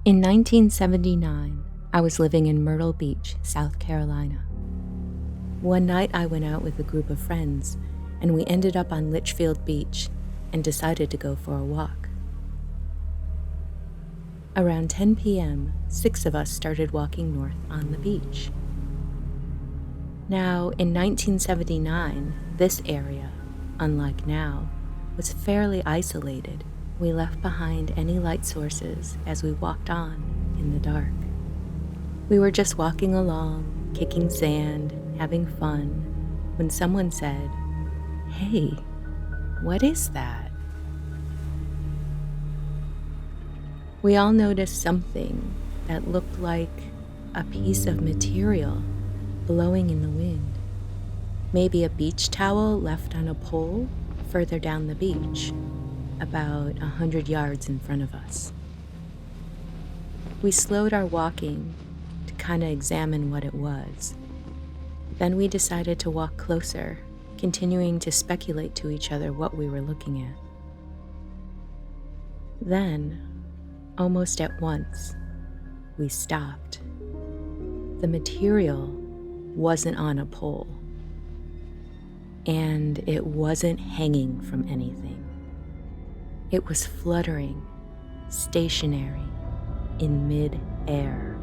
In 1979, I was living in Myrtle Beach, South Carolina. One night I went out with a group of friends, and we ended up on Litchfield Beach and decided to go for a walk. Around 10 p.m., 6 of us started walking north on the beach. Now, in 1979, this area, unlike now, was fairly isolated. We left behind any light sources as we walked on in the dark. We were just walking along, kicking sand, having fun, when someone said, "Hey, what is that?" We all noticed something that looked like a piece of material blowing in the wind. Maybe a beach towel left on a pole further down the beach, about 100 yards in front of us. We slowed our walking to kind of examine what it was. Then we decided to walk closer, continuing to speculate to each other what we were looking at. Then, almost at once, we stopped. The material wasn't on a pole, and it wasn't hanging from anything. It was fluttering, stationary, in mid-air.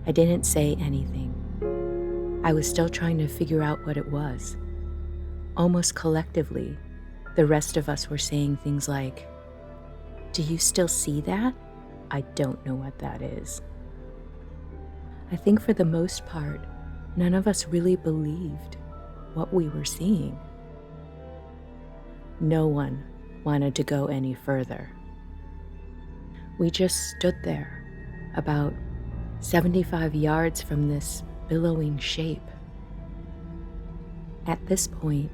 I didn't say anything. I was still trying to figure out what it was. Almost collectively, the rest of us were saying things like, "Do you still see that? I don't know what that is." I think for the most part, none of us really believed what we were seeing. No one wanted to go any further. We just stood there, about 75 yards from this billowing shape. At this point,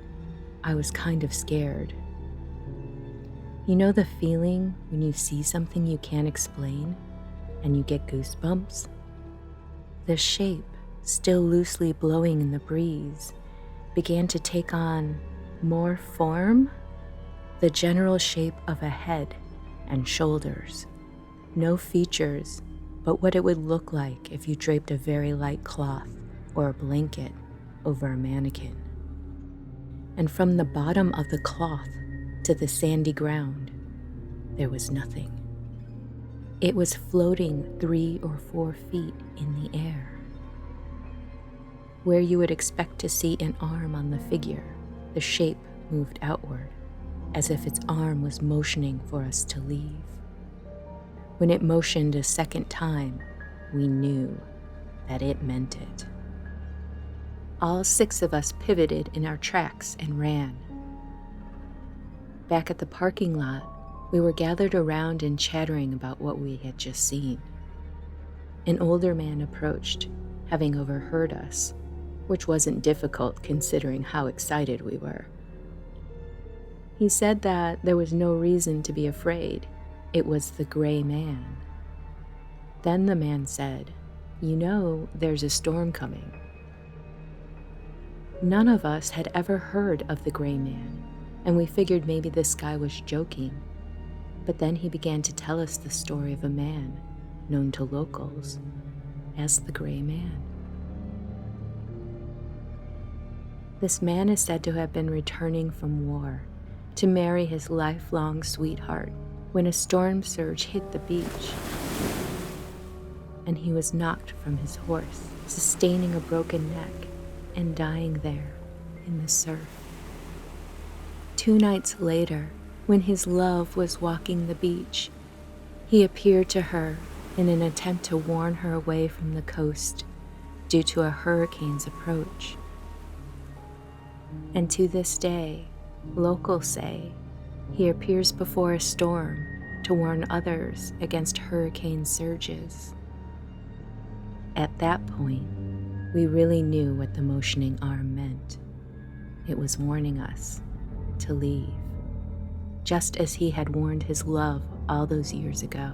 I was kind of scared. You know the feeling when you see something you can't explain and you get goosebumps? The shape, still loosely blowing in the breeze, began to take on more form, the general shape of a head and shoulders. No features, but what it would look like if you draped a very light cloth or a blanket over a mannequin. And from the bottom of the cloth to the sandy ground, there was nothing. It was floating 3 or 4 feet in the air. Where you would expect to see an arm on the figure, the shape moved outward, as if its arm was motioning for us to leave. When it motioned a second time, we knew that it meant it. All 6 of us pivoted in our tracks and ran. Back at the parking lot, we were gathered around and chattering about what we had just seen. An older man approached, having overheard us, which wasn't difficult considering how excited we were. He said that there was no reason to be afraid. It was the gray man. Then the man said, "You know, there's a storm coming." None of us had ever heard of the gray man, and we figured maybe this guy was joking. But then he began to tell us the story of a man known to locals as the gray man. This man is said to have been returning from war to marry his lifelong sweetheart when a storm surge hit the beach, and he was knocked from his horse, sustaining a broken neck and dying there in the surf. 2 nights later, when his love was walking the beach, he appeared to her in an attempt to warn her away from the coast due to a hurricane's approach. And to this day, locals say he appears before a storm to warn others against hurricane surges. At that point, we really knew what the motioning arm meant. It was warning us to leave, just as he had warned his love all those years ago.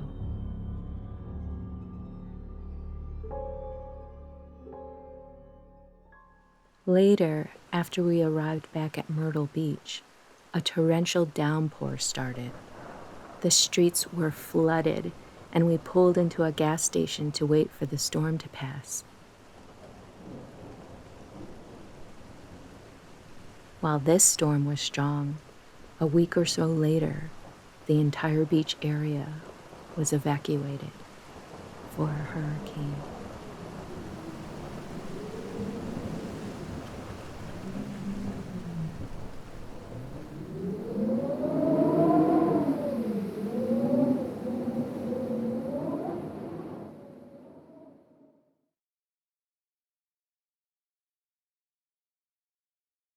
Later, after we arrived back at Myrtle Beach, a torrential downpour started. The streets were flooded, and we pulled into a gas station to wait for the storm to pass. While this storm was strong, a week or so later, the entire beach area was evacuated for a hurricane.